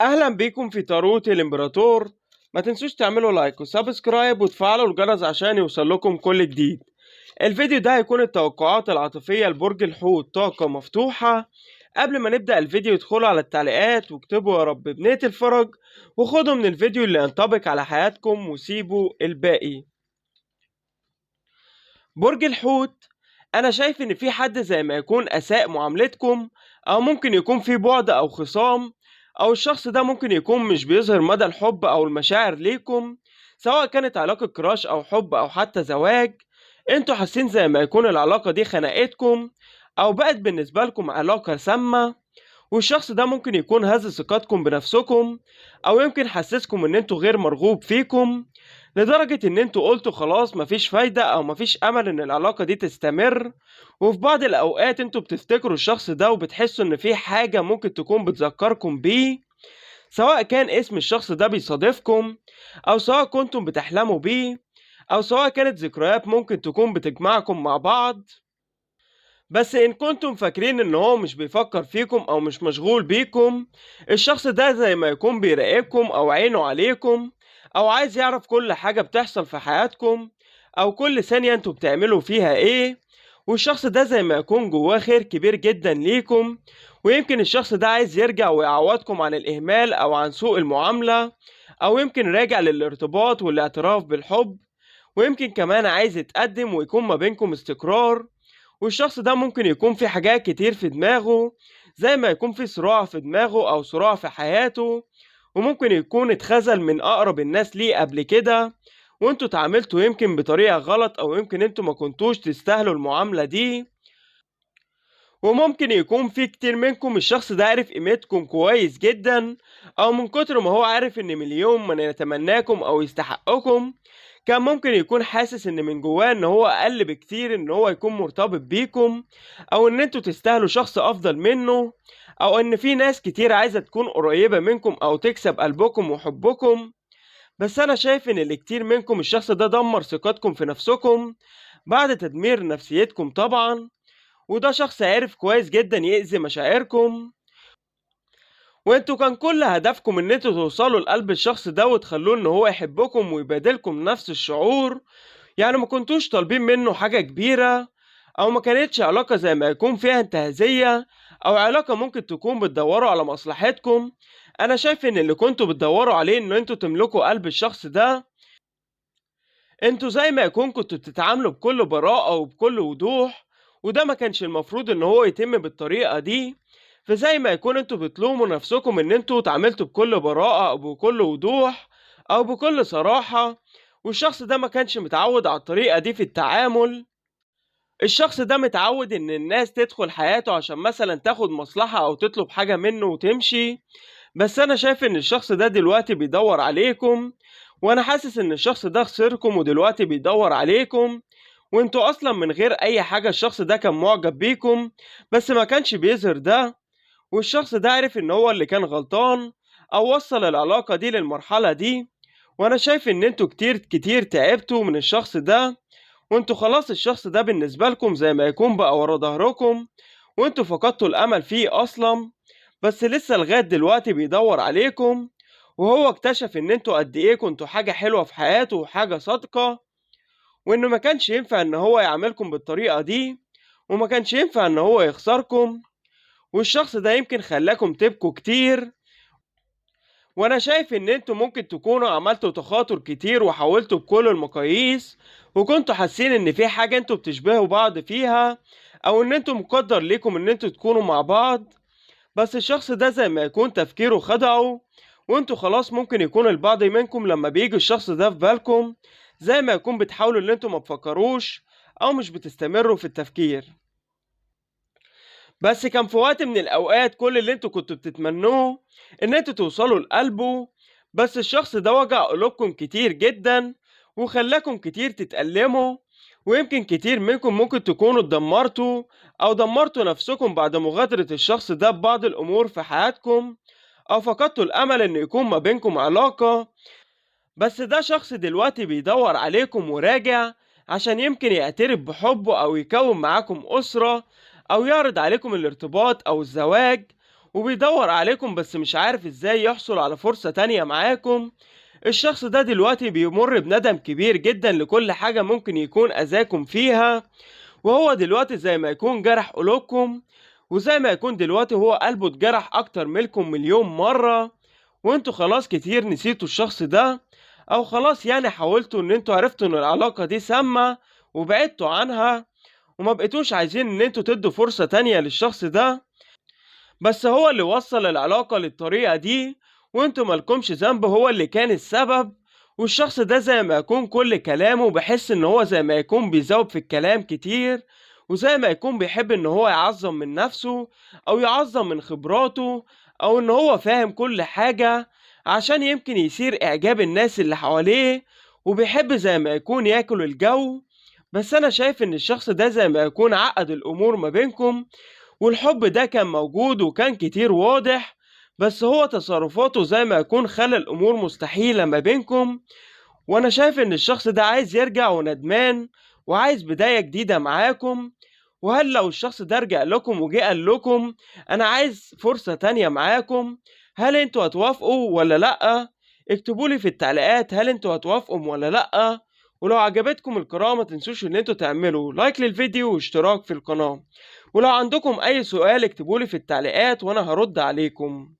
اهلا بيكم في طاروت الامبراطور. ما تنسوش تعملوا لايك وسبسكرايب وتفعلوا الجرس عشان يوصل لكم كل جديد. الفيديو ده هيكون التوقعات العاطفية لبرج الحوت، طاقة مفتوحة. قبل ما نبدأ الفيديو ادخلوا على التعليقات واكتبوا يا رب بنية الفرج، وخدوا من الفيديو اللي ينطبق على حياتكم وسيبوا الباقي. برج الحوت، انا شايف ان في حد زي ما يكون اساء معاملتكم، او ممكن يكون في بعد او خصام، او الشخص ده ممكن يكون مش بيظهر مدى الحب او المشاعر ليكم، سواء كانت علاقة كراش او حب او حتى زواج. انتوا حاسين زي ما يكون العلاقة دي خنقتكم، او بقت بالنسبة لكم علاقة سامة، والشخص ده ممكن يكون هز ثقتكم بنفسكم، او يمكن حسسكم ان انتوا غير مرغوب فيكم، لدرجة ان انتوا قلتوا خلاص مفيش فايدة او مفيش امل ان العلاقة دي تستمر. وفي بعض الاوقات انتوا بتفتكروا الشخص ده وبتحسوا ان في حاجة ممكن تكون بتذكركم بيه، سواء كان اسم الشخص ده بيصادفكم، او سواء كنتم بتحلموا بيه، او سواء كانت ذكريات ممكن تكون بتجمعكم مع بعض. بس إن كنتم فاكرين إن هو مش بيفكر فيكم أو مش مشغول بيكم، الشخص ده زي ما يكون بيراقبكم أو عينه عليكم، أو عايز يعرف كل حاجة بتحصل في حياتكم، أو كل ثانية انتوا بتعملوا فيها إيه. والشخص ده زي ما يكون جواه خير كبير جدا ليكم، ويمكن الشخص ده عايز يرجع ويعوضكم عن الإهمال أو عن سوء المعاملة، أو يمكن راجع للارتباط والاعتراف بالحب، ويمكن كمان عايز يتقدم ويكون ما بينكم استقرار. والشخص ده ممكن يكون في حاجات كتير في دماغه، زي ما يكون في صراع في دماغه أو صراع في حياته، وممكن يكون اتخذل من أقرب الناس ليه قبل كده، وانتوا اتعاملتوا يمكن بطريقة غلط، أو يمكن انتوا ما كنتوش تستاهلوا المعاملة دي. وممكن يكون في كتير منكم الشخص ده عارف قيمتكم كويس جدا، أو من كتر ما هو عارف إن مليون من يتمناكم أو يستحقكم، كان ممكن يكون حاسس ان من جواه ان هو اقل بكتير ان هو يكون مرتبط بيكم، او ان انتوا تستاهلوا شخص افضل منه، او ان في ناس كتير عايزة تكون قريبة منكم او تكسب قلبكم وحبكم. بس انا شايف ان اللي كتير منكم الشخص ده دمر ثقتكم في نفسكم بعد تدمير نفسيتكم طبعا، وده شخص عارف كويس جدا يأذي مشاعركم. وانتوا كان كل هدفكم ان انتوا توصلوا لقلب الشخص ده وتخلوه ان هو يحبكم ويبادلكم نفس الشعور. يعني ما كنتوش طالبين منه حاجة كبيرة، أو ما كانتش علاقة زي ما يكون فيها انتهازية، أو علاقة ممكن تكون بتدوروا على مصلحتكم. أنا شايف إن اللي كنتوا بتدوروا عليه إن انتوا تملكوا قلب الشخص ده. انتوا زي ما يكون كنتوا بتتعاملوا بكل براءة وبكل وضوح، وده ما كانش المفروض إن هو يتم بالطريقة دي. فزي ما يكون انتوا بتلوموا نفسكم إن انتوا اتعاملتوا بكل براءة أو بكل وضوح أو بكل صراحة، والشخص ده ما كانش متعود على الطريقة دي في التعامل. الشخص ده متعود إن الناس تدخل حياته عشان مثلا تاخد مصلحة أو تطلب حاجة منه وتمشي. بس أنا شايف إن الشخص ده دلوقتي بيدور عليكم، وأنا حاسس إن الشخص ده خسركم ودلوقتي بيدور عليكم. وانتوا أصلا من غير أي حاجة الشخص ده كان معجب بيكم، بس ما كانش بيظهر ده. والشخص ده عرف إن هو اللي كان غلطان، أو وصل العلاقة دي للمرحلة دي. وأنا شايف إن انتوا كتير كتير تعبتوا من الشخص ده، وانتوا خلاص الشخص ده بالنسبة لكم زي ما يكون بقى ورا ظهركم، وانتوا فقدتوا الأمل فيه أصلا. بس لسه لغاية دلوقتي بيدور عليكم، وهو اكتشف ان انتوا قد ايه كنتوا حاجة حلوة في حياته وحاجة صادقة، وانه ما كانش ينفع ان هو يعاملكم بالطريقة دي، وما كانش ينفع ان هو يخسركم. والشخص ده يمكن خلاكم تبكوا كتير. وانا شايف ان انتوا ممكن تكونوا عملتوا تخاطر كتير وحاولتوا بكل المقاييس، وكنتوا حاسين ان في حاجة انتوا بتشبهوا بعض فيها، او ان انتوا مقدر ليكم ان انتوا تكونوا مع بعض. بس الشخص ده زي ما يكون تفكيره خدعه، وانتوا خلاص ممكن يكون البعض منكم لما بيجي الشخص ده في بالكم، زي ما يكون بتحاولوا ان انتوا ما تفكروش او مش بتستمروا في التفكير. بس كان في وقت من الأوقات كل اللي انتوا كنتوا بتتمنوه إن انتوا توصلوا لقلبه. بس الشخص ده وجع قلوبكم كتير جدا، وخلاكم كتير تتألموا. ويمكن كتير منكم ممكن تكونوا اتدمرتوا، أو دمرتوا نفسكم بعد مغادرة الشخص ده ببعض الأمور في حياتكم، أو فقدتوا الأمل إن يكون ما بينكم علاقة. بس ده شخص دلوقتي بيدور عليكم وراجع، عشان يمكن يعترف بحبه أو يكون معاكم أسرة، أو يعرض عليكم الارتباط أو الزواج. وبيدور عليكم بس مش عارف ازاي يحصل على فرصة تانية معاكم. الشخص ده دلوقتي بيمر بندم كبير جدا لكل حاجة ممكن يكون أذاكم فيها، وهو دلوقتي زي ما يكون جرح قلوبكم، وزي ما يكون دلوقتي هو قلبه اتجرح أكتر منكم مليون مرة، وانتوا خلاص كتير نسيتوا الشخص ده، أو خلاص يعني حاولتوا إن انتوا عرفتوا إن العلاقة دي سامة وبعدتوا عنها، وما بقيتوش عايزين إن انتوا تدوا فرصة تانية للشخص ده. بس هو اللي وصل العلاقة للطريقة دي، وانتوا مالكمش ذنب، هو اللي كان السبب. والشخص ده زي ما يكون كل كلامه بحس ان هو زي ما يكون بيزود في الكلام كتير، وزي ما يكون بيحب ان هو يعظم من نفسه او يعظم من خبراته، او ان هو فاهم كل حاجة عشان يمكن يثير اعجاب الناس اللي حواليه، وبيحب زي ما يكون ياكل الجو. بس انا شايف ان الشخص ده زي ما يكون عقد الامور ما بينكم، والحب ده كان موجود وكان كتير واضح، بس هو تصرفاته زي ما يكون خلى الأمور مستحيلة ما بينكم. وأنا شايف إن الشخص ده عايز يرجع وندمان وعايز بداية جديدة معاكم. وهل لو الشخص ده رجع لكم وجه قال لكم أنا عايز فرصة تانية معاكم، هل انتوا هتوافقوا ولا لأ؟ اكتبولي في التعليقات هل انتوا هتوافقوا ولا لأ. ولو عجبتكم القراءة ما تنسوش ان انتوا تعملوا لايك للفيديو واشتراك في القناة. ولو عندكم اي سؤال اكتبولي في التعليقات وانا هرد عليكم.